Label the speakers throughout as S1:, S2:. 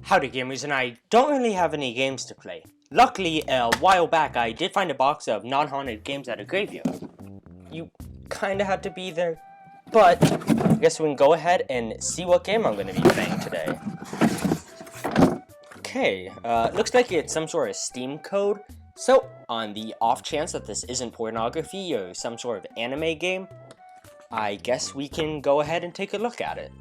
S1: Howdy gamers, and I don't really have any games to play. Luckily, a while back I did find a box of non-haunted games at a graveyard. You kinda had to be there. But, I guess we can go ahead and see what game I'm gonna be playing today. Okay, looks like it's some sort of Steam code. So, on the off chance that this isn't pornography or some sort of anime game, I guess we can go ahead and take a look at it.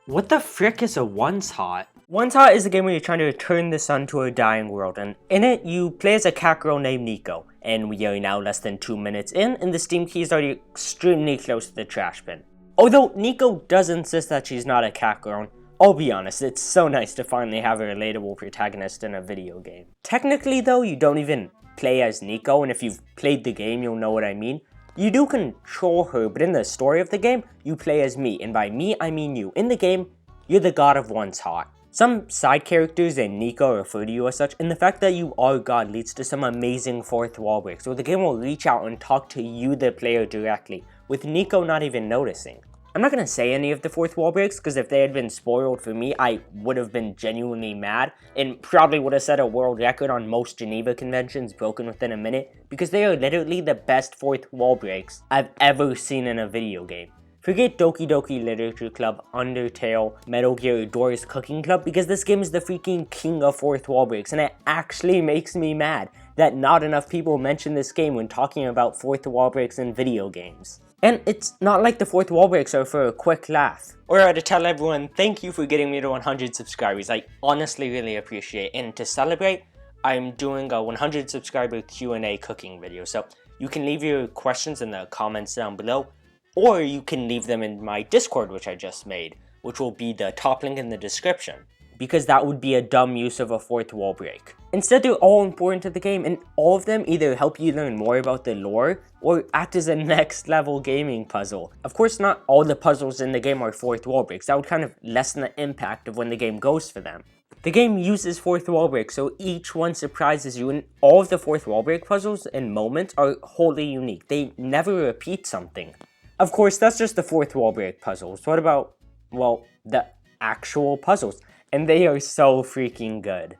S2: What the frick is a OneShot?
S1: OneShot is a game where you're trying to return the sun to a dying world, and in it, you play as a cat girl named Niko, and we are now less than 2 minutes in, and the Steam key is already extremely close to the trash bin. Although Niko does insist that she's not a cat girl, and I'll be honest, it's so nice to finally have a relatable protagonist in a video game. Technically though, you don't even play as Niko, and if you've played the game, you'll know what I mean. You do control her, but in the story of the game, you play as me, and by me, I mean you. In the game, you're the god of OneShot. Some side characters and Niko refer to you as such, and the fact that you are God leads to some amazing fourth wall breaks, where the game will reach out and talk to you, the player, directly, with Niko not even noticing. I'm not going to say any of the fourth wall breaks, because if they had been spoiled for me, I would have been genuinely mad, and probably would have set a world record on most Geneva conventions broken within a minute, because they are literally the best fourth wall breaks I've ever seen in a video game. Forget Doki Doki Literature Club, Undertale, Metal Gear, or Dora's Cooking Club, because this game is the freaking king of fourth wall breaks, and it actually makes me mad that not enough people mention this game when talking about fourth wall breaks in video games. And it's not like the fourth wall breaks are for a quick laugh. Or to tell everyone, thank you for getting me to 100 subscribers, I honestly really appreciate it, and to celebrate, I'm doing a 100 subscriber Q&A cooking video, so you can leave your questions in the comments down below, or you can leave them in my Discord, which I just made, which will be the top link in the description, because that would be a dumb use of a fourth wall break. Instead, they're all important to the game, and all of them either help you learn more about the lore, or act as a next level gaming puzzle. Of course, not all the puzzles in the game are fourth wall breaks, that would kind of lessen the impact of when the game goes for them. The game uses fourth wall breaks, so each one surprises you, and all of the fourth wall break puzzles and moments are wholly unique. They never repeat something. Of course, that's just the fourth wall break puzzles. What about, well, the actual puzzles? And they are so freaking good.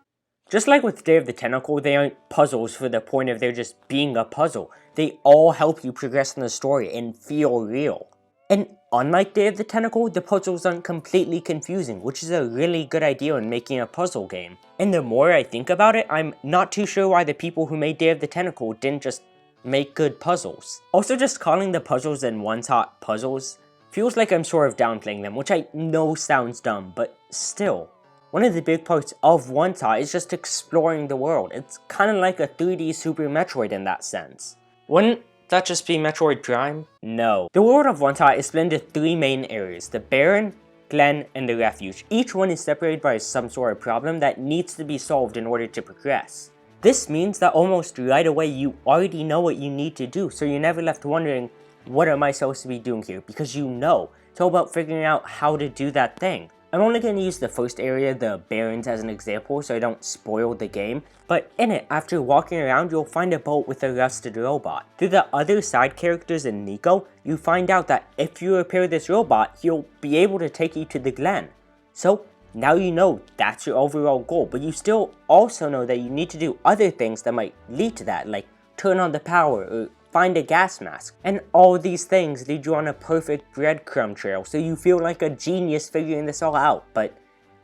S1: Just like with Day of the Tentacle, they aren't puzzles for the point of there just being a puzzle. They all help you progress in the story and feel real. And unlike Day of the Tentacle, the puzzles aren't completely confusing, which is a really good idea in making a puzzle game. And the more I think about it, I'm not too sure why the people who made Day of the Tentacle didn't just make good puzzles. Also, just calling the puzzles in OneShot puzzles feels like I'm sort of downplaying them, which I know sounds dumb, but still. One of the big parts of OneShot is just exploring the world. It's kind of like a 3D Super Metroid in that sense. Wouldn't that just be Metroid Prime? No. The world of OneShot is split into 3 main areas: the Barren, Glen, and the Refuge. Each one is separated by some sort of problem that needs to be solved in order to progress. This means that almost right away you already know what you need to do, so you're never left wondering, what am I supposed to be doing here? Because you know. It's all about figuring out how to do that thing. I'm only going to use the first area, the Barrens, as an example so I don't spoil the game, but in it, after walking around, you'll find a boat with a rusted robot. Through the other side characters in Niko, you find out that if you repair this robot, he'll be able to take you to the Glen. So, now you know that's your overall goal, but you still also know that you need to do other things that might lead to that, like turn on the power or find a gas mask. And all these things lead you on a perfect breadcrumb trail, so you feel like a genius figuring this all out. But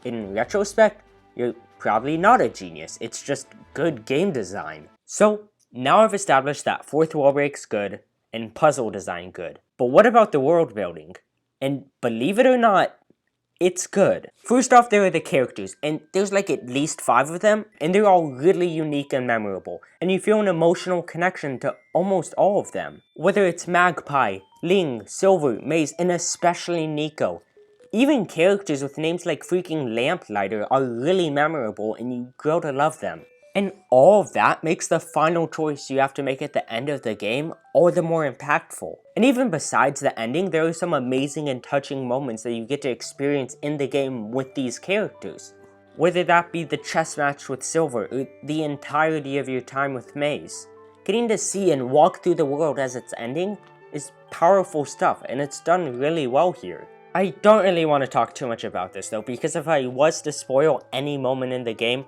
S1: in retrospect, you're probably not a genius, it's just good game design. So now I've established that fourth wall break's good and puzzle design good. But what about the world building? And believe it or not, it's good. First off, there are the characters, and there's like at least 5 of them, and they're all really unique and memorable, and you feel an emotional connection to almost all of them. Whether it's Magpie, Ling, Silver, Maze, and especially Niko. Even characters with names like freaking Lamplighter are really memorable, and you grow to love them. And all of that makes the final choice you have to make at the end of the game all the more impactful. And even besides the ending, there are some amazing and touching moments that you get to experience in the game with these characters. Whether that be the chess match with Silver, or the entirety of your time with Maze. Getting to see and walk through the world as it's ending is powerful stuff, and it's done really well here. I don't really want to talk too much about this though, because if I was to spoil any moment in the game,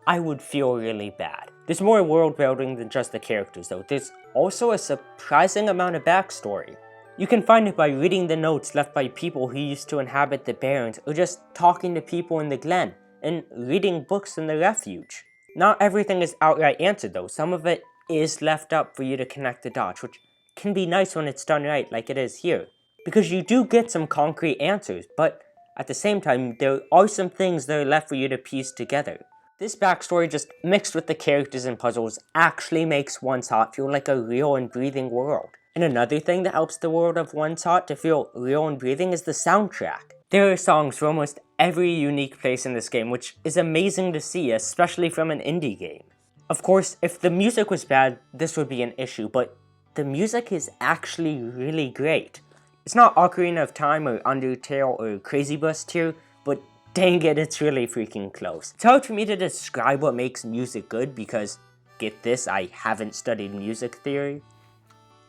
S1: I would feel really bad. There's more world building than just the characters though. There's also a surprising amount of backstory. You can find it by reading the notes left by people who used to inhabit the Barrens, or just talking to people in the Glen, and reading books in the Refuge. Not everything is outright answered though. Some of it is left up for you to connect the dots, which can be nice when it's done right like it is here. Because you do get some concrete answers, but at the same time, there are some things that are left for you to piece together. This backstory, just mixed with the characters and puzzles, actually makes OneShot feel like a real and breathing world. And another thing that helps the world of OneShot to feel real and breathing is the soundtrack. There are songs for almost every unique place in this game, which is amazing to see, especially from an indie game. Of course, if the music was bad, this would be an issue, but the music is actually really great. It's not Ocarina of Time or Undertale or Crazy Bus tier, but dang it, it's really freaking close. It's hard for me to describe what makes music good because, get this, I haven't studied music theory.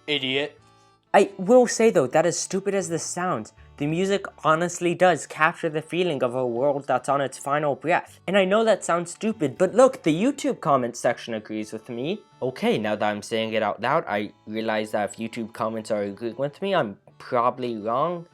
S2: Idiot.
S1: I will say though, that as stupid as this sounds, the music honestly does capture the feeling of a world that's on its final breath. And I know that sounds stupid, but look, the YouTube comment section agrees with me. Okay, now that I'm saying it out loud, I realize that if YouTube comments are agreeing with me, I'm probably wrong.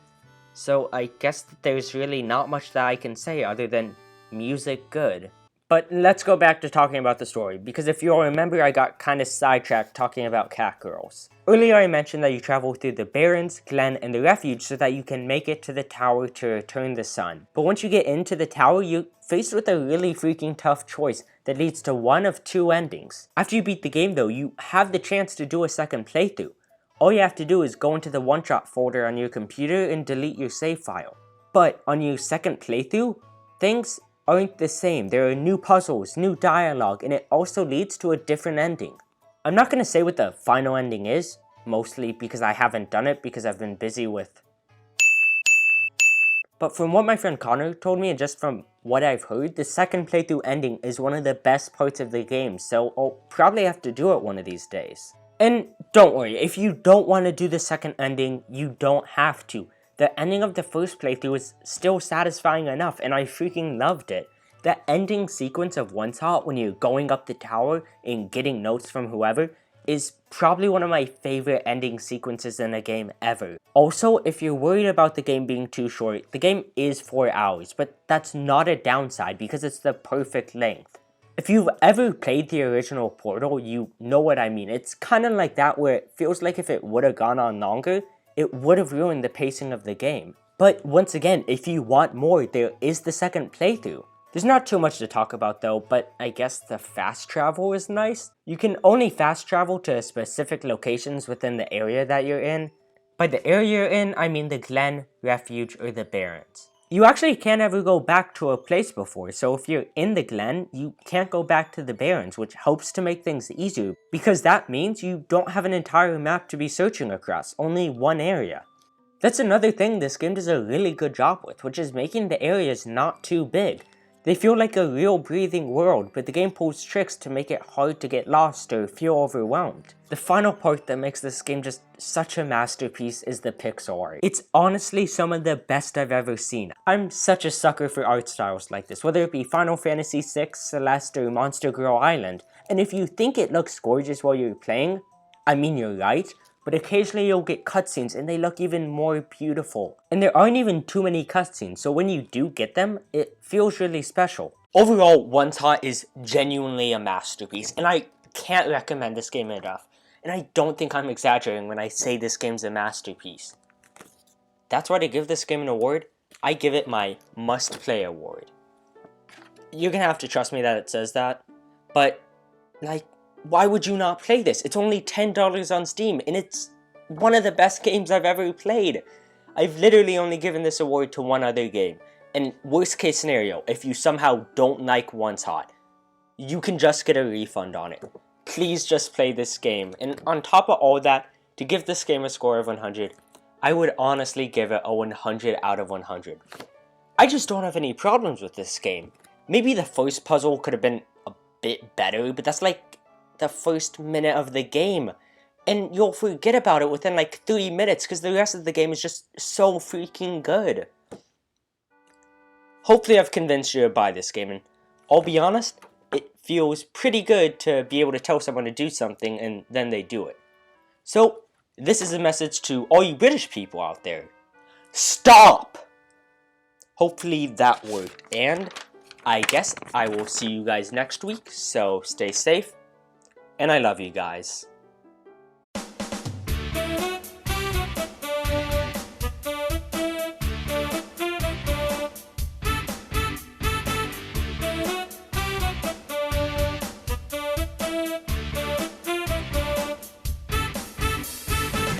S1: So I guess that there's really not much that I can say other than music good. But let's go back to talking about the story, because if you'll remember, I got kinda sidetracked talking about cat girls. Earlier I mentioned that you travel through the Barrens, Glen, and the Refuge so that you can make it to the tower to return the sun. But once you get into the tower, you're faced with a really freaking tough choice that leads to one of two endings. After you beat the game though, you have the chance to do a second playthrough. All you have to do is go into the OneShot folder on your computer and delete your save file. But on your second playthrough, things aren't the same. There are new puzzles, new dialogue, and it also leads to a different ending. I'm not going to say what the final ending is, mostly because I haven't done it because I've been busy with... But from what my friend Connor told me and just from what I've heard, the second playthrough ending is one of the best parts of the game, so I'll probably have to do it one of these days. And don't worry, if you don't want to do the second ending, you don't have to. The ending of the first playthrough is still satisfying enough, and I freaking loved it. The ending sequence of OneShot when you're going up the tower and getting notes from whoever is probably one of my favorite ending sequences in a game ever. Also, if you're worried about the game being too short, the game is 4 hours, but that's not a downside because it's the perfect length. If you've ever played the original Portal, you know what I mean. It's kind of like that where it feels like if it would have gone on longer, it would have ruined the pacing of the game. But once again, if you want more, there is the second playthrough. There's not too much to talk about though, but I guess the fast travel is nice. You can only fast travel to specific locations within the area that you're in. By the area you're in, I mean the Glen, Refuge, or the Barrens. You actually can't ever go back to a place before, so if you're in the Glen, you can't go back to the Barrens, which helps to make things easier, because that means you don't have an entire map to be searching across, only one area. That's another thing this game does a really good job with, which is making the areas not too big. They feel like a real breathing world, but the game pulls tricks to make it hard to get lost or feel overwhelmed. The final part that makes this game just such a masterpiece is the pixel art. It's honestly some of the best I've ever seen. I'm such a sucker for art styles like this, whether it be Final Fantasy VI, Celeste, or Monster Girl Island. And if you think it looks gorgeous while you're playing, I mean you're right, but occasionally you'll get cutscenes and they look even more beautiful. And there aren't even too many cutscenes, so when you do get them, it feels really special. Overall, OneShot is genuinely a masterpiece, and I can't recommend this game enough. And I don't think I'm exaggerating when I say this game's a masterpiece. That's why to give this game an award, I give it my must-play award. You're gonna have to trust me that it says that, but, like, why would you not play this? It's only $10 on Steam, and it's one of the best games I've ever played. I've literally only given this award to one other game. And worst case scenario, if you somehow don't like OneShot, you can just get a refund on it. Please just play this game. And on top of all that, to give this game a score of 100, I would honestly give it a 100 out of 100. I just don't have any problems with this game. Maybe the first puzzle could have been a bit better, but that's like the first minute of the game. and you'll forget about it within like 30 minutes because the rest of the game is just so freaking good. Hopefully I've convinced you to buy this game, and I'll be honest, it feels pretty good to be able to tell someone to do something and then they do it. So, this is a message to all you British people out there. Stop! Hopefully that worked, and I guess I will see you guys next week, so stay safe, and I love you guys.